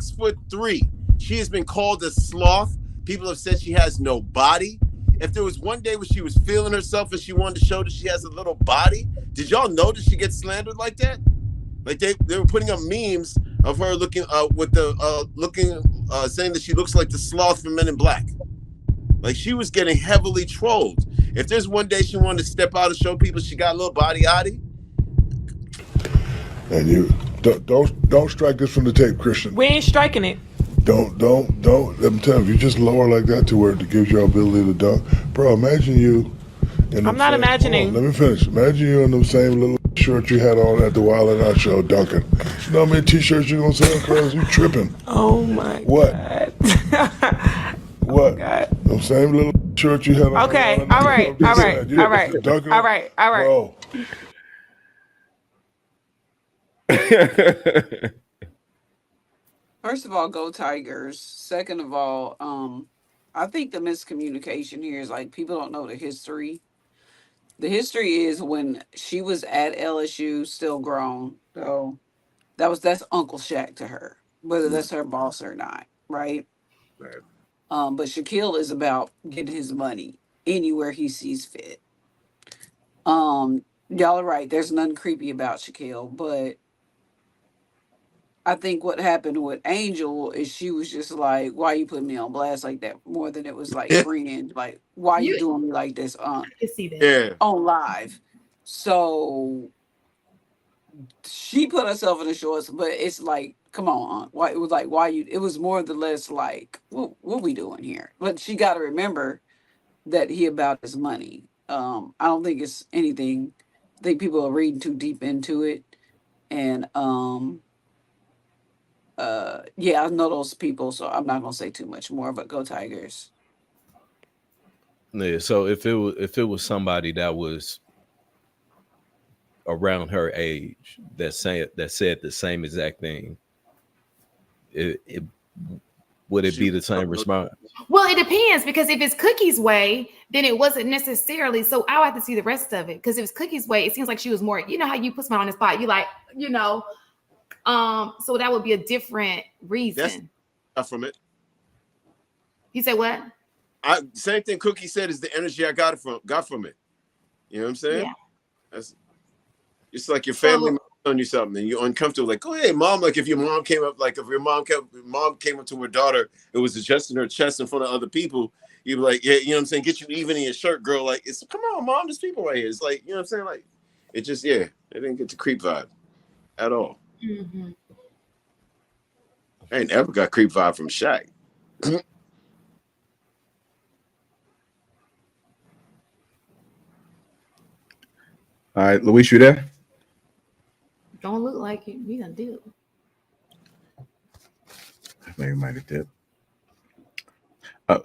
6'3". She has been called a sloth. People have said she has no body. If there was one day where she was feeling herself and she wanted to show that she has a little body, did y'all know that she gets slandered like that? Like they were putting up memes of her looking with the saying that she looks like the sloth from Men in Black. Like she was getting heavily trolled. If there's one day she wanted to step out and show people she got a little body oddy. And you don't strike this from the tape, Christian. We ain't striking it. Don't. Let me tell you, if you just lower like that to where it gives you ability to dunk, bro. Imagine you. I'm not imagining. Let me finish. Imagine you in the same little shirt you had on at the Wild 'N Out show, dunking. You know how many t-shirts you gonna sell, cuz? You tripping? Oh my what? God. What? Oh God. The same little shirt you had on. Okay. All right. Bro. First of all, go Tigers. Second of all, I think the miscommunication here is like people don't know the history. The history is when she was at LSU, still grown. So that's Uncle Shaq to her, whether that's her boss or not, right? Right. But Shaquille is about getting his money anywhere he sees fit. Y'all are right. There's nothing creepy about Shaquille, but I think what happened with Angel is she was just like, "Why you putting me on blast like that?" More than it was like friend, like, "Why you doing me like this?" I can see that. Yeah. On live. So she put herself in the shorts, but it's like, come on, why? It was like, why you? It was more or less like, what we doing here? But she got to remember that he about his money. I don't think it's anything. I think people are reading too deep into it, and yeah, I know those people, so I'm not gonna say too much more. But go Tigers. Yeah. So if it was somebody that was around her age that said the same exact thing, it would it be the same response? Well, it depends, because if it's Cookie's way, then it wasn't necessarily. So I'll have to see the rest of it, because if it's Cookie's way, it seems like she was more. You know how you put someone on the spot, you like, you know. So that would be a different reason. That's from it. You say what? Same thing Cookie said is the energy I got from it. You know what I'm saying? Yeah. That's it's like your family telling you something and you're uncomfortable. Like, oh hey, mom. Like if your mom came up, came up to her daughter, it was adjusting her chest in front of other people. You'd be like, yeah, you know what I'm saying? Get you even in your shirt, girl. Like, come on, mom. There's people right here. It's like, you know what I'm saying? Like, it just it didn't get the creep vibe at all. Mm-hmm. I ain't ever got creep vibe from Shaq. All right, Luis, you there? Don't look like it. We done did. Maybe might have did.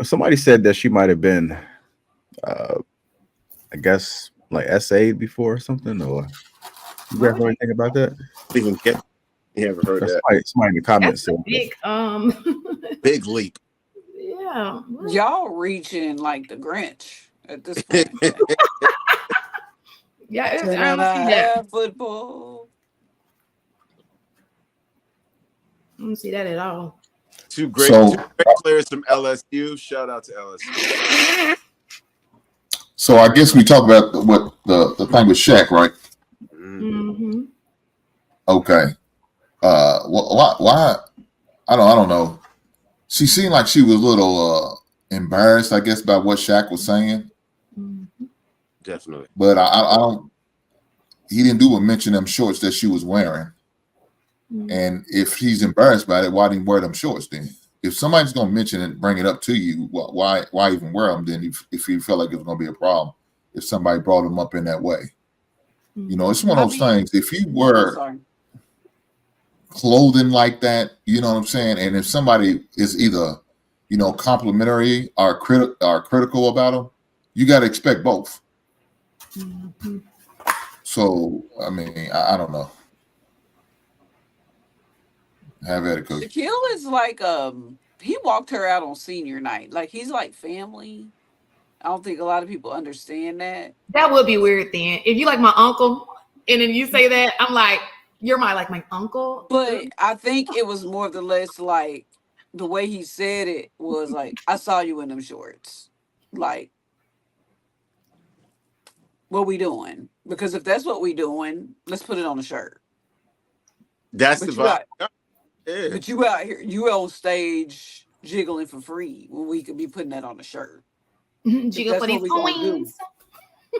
Somebody said that she might have been, I guess, like essayed before or something. Or you ever heard anything about that? Even get. You haven't heard that? Somebody in the comments said big, big leap. Yeah, y'all reaching like the Grinch at this point. Yeah, it's football. I don't see that at all. Two great players from LSU. Shout out to LSU. So I guess we talk about what the thing with Shaq, right? Mm-hmm. Okay. Why? I don't know. She seemed like she was a little embarrassed, I guess, by what Shaq was saying. Mm-hmm. Definitely. But I don't. He didn't do a mention them shorts that she was wearing. Mm-hmm. And if he's embarrassed by it, why didn't he wear them shorts then? If somebody's going to mention it, bring it up to you, why even wear them then? If you felt like it was going to be a problem, if somebody brought them up in that way, mm-hmm. You know, it's one of those things. If you wear clothing like that, you know what I'm saying, and if somebody is either, you know, complimentary or critical about them, you got to expect both. Mm-hmm. So, I mean, I don't know. Have at it, Cookie. Shaquille is like he walked her out on senior night. Like he's like family. I don't think a lot of people understand that. That would be weird then. If you like my uncle and then you say that, I'm like, You're my uncle. But I think it was more or less like the way he said it was like, I saw you in them shorts. Like, what we doing? Because if that's what we doing, let's put it on a shirt. That's But the you vibe. out, Yeah. but you out here, you on stage jiggling for free when we could be putting that on a shirt. Jiggle for these coins.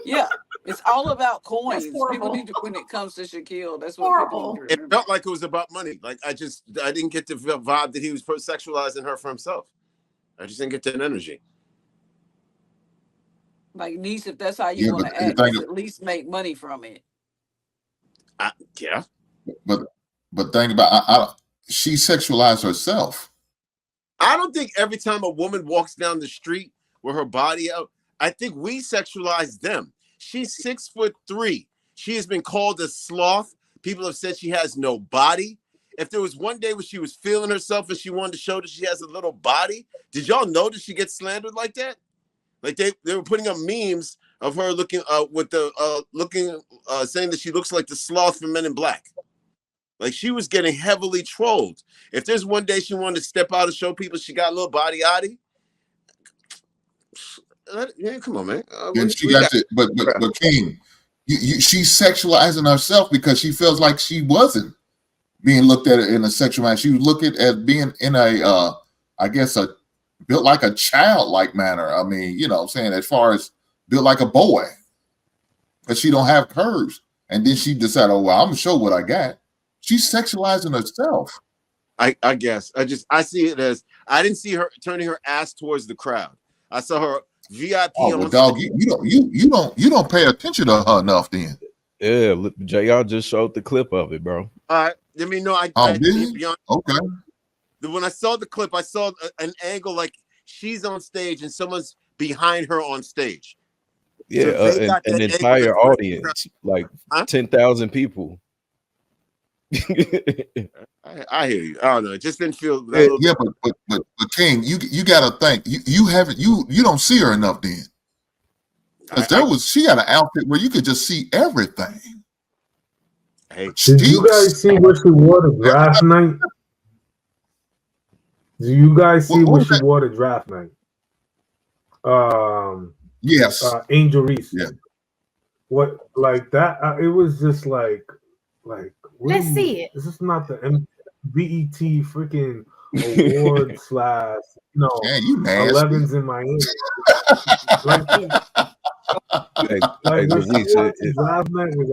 Yeah, it's all about coins. horrible. People need to, when it comes to Shaquille, that's what Horrible. people need to It remember. felt like it was about money. Like I didn't get the vibe that he was sexualizing her for himself. I just didn't get that energy. Like, niece, if that's how you Yeah, want but to act, let's at least make money from it. Yeah. But think about she sexualized herself. I don't think every time a woman walks down the street with her body out, I think we sexualize them. She's 6'3". She has been called a sloth. People have said she has no body. If there was one day where she was feeling herself and she wanted to show that she has a little body, did y'all know that she gets slandered like that? Like they were putting up memes of her looking with the saying that she looks like the sloth from Men in Black. Like she was getting heavily trolled. If there's one day she wanted to step out and show people she got a little body yaddy, yeah, come on, man. And she got it, but King, she's sexualizing herself because she feels like she wasn't being looked at in a sexual manner. She was looked at as being in a, I guess, a built like a childlike manner. I mean, you know what I'm saying, as far as built like a boy, but she don't have curves. And then she decided, oh, well, I'm gonna show what I got. She's sexualizing herself. I guess. I see it as, I didn't see her turning her ass towards the crowd. I saw her VIP Oh, well, on dog, stage. you don't pay attention to her enough then. Yeah, JR just showed the clip of it, bro. I mean, no, Beyond, okay. When I saw the clip, I saw an angle like she's on stage and someone's behind her on stage. Yeah, So an entire audience, like 10,000 people. I hear you. I don't know. It just didn't feel. Yeah, but King, you got to think you haven't you don't see her enough then. Because she got an outfit where you could just see everything. Hey, did you guys see what she wore to draft night? Do you guys see what she wore to draft night? Yes. Angel Reese. Yeah. What like that? It was just like. Let's see it. This is not the BET freaking award / Man, you nasty. 11s in Miami.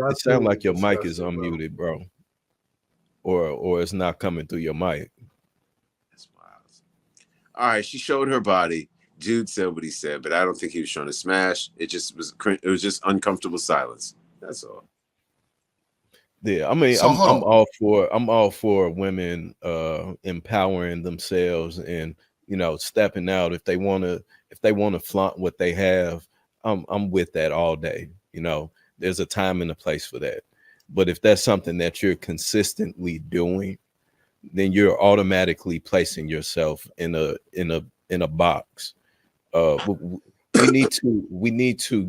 It sounds like your mic is unmuted, bro, or it's not coming through your mic. That's wild. All right, she showed her body. Jude said what he said, but I don't think he was trying to smash. It was just uncomfortable silence. That's all. Yeah, I mean, So I'm all for women empowering themselves and stepping out if they want to flaunt what they have. I'm with that all day. There's a time and a place for that. But if that's something that you're consistently doing, then you're automatically placing yourself in a box. We need to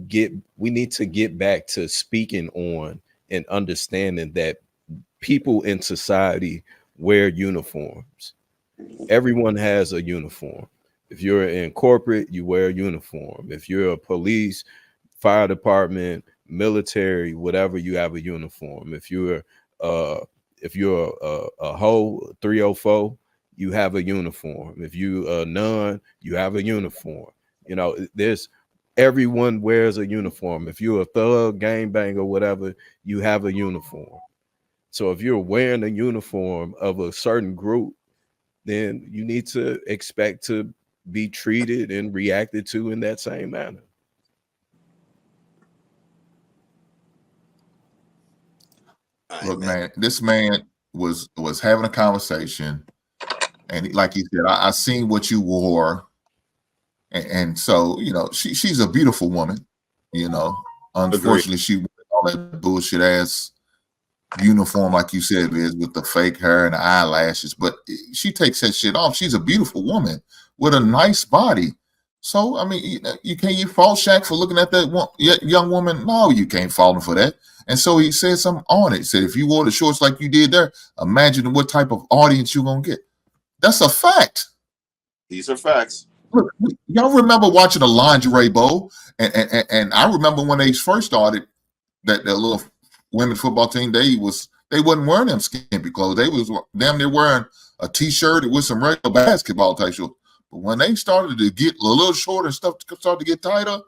get back to speaking on and understanding that people in society wear uniforms. Everyone has a uniform. If you're in corporate, you wear a uniform. If you're a police, fire department, military, whatever, you have a uniform. If you're a hoe 304, you have a uniform. If you a nun, you have a uniform. Everyone wears a uniform. If you're a thug, gangbanger, whatever, you have a uniform. So if you're wearing a uniform of a certain group, then you need to expect to be treated and reacted to in that same manner. Look, man, this man was having a conversation, and like he said, I seen what you wore. And so, she's a beautiful woman, Unfortunately, she wore all that bullshit ass uniform, like you said, is with the fake hair and the eyelashes. But she takes that shit off. She's a beautiful woman with a nice body. So I mean, you can't fault Shaq for looking at that young woman. No, you can't fault him for that. And so he said something on it. He said, if you wore the shorts like you did there, imagine what type of audience you're gonna get. That's a fact. These are facts. Look, y'all remember watching the Lingerie Bowl, and I remember when they first started that little women's football team. They wasn't wearing them skimpy clothes. They was damn near wearing a t-shirt with some regular basketball type shorts. But when they started to get a little shorter and stuff started to get tighter,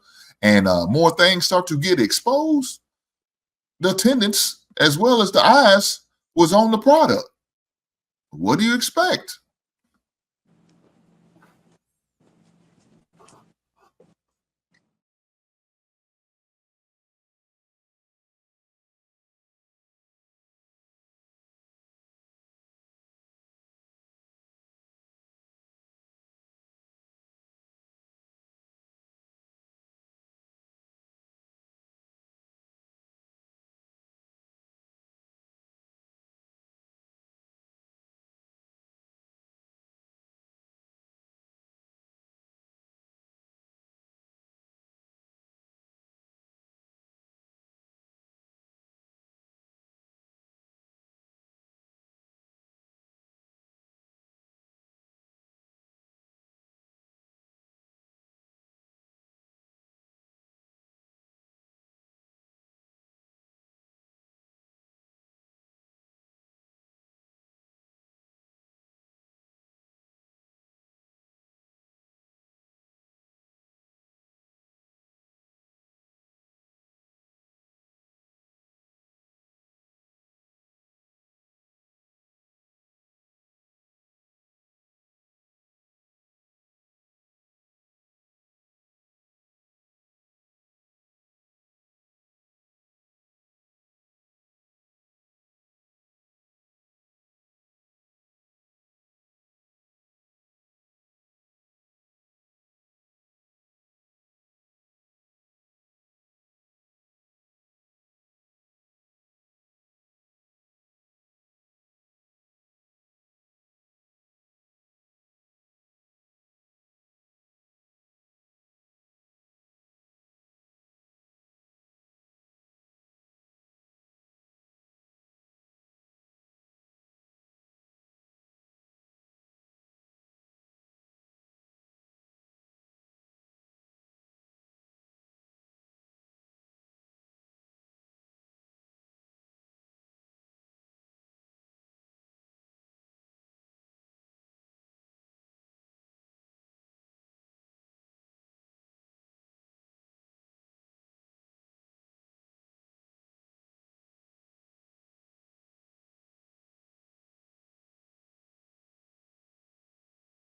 and more things start to get exposed, the attendance as well as the eyes was on the product. What do you expect?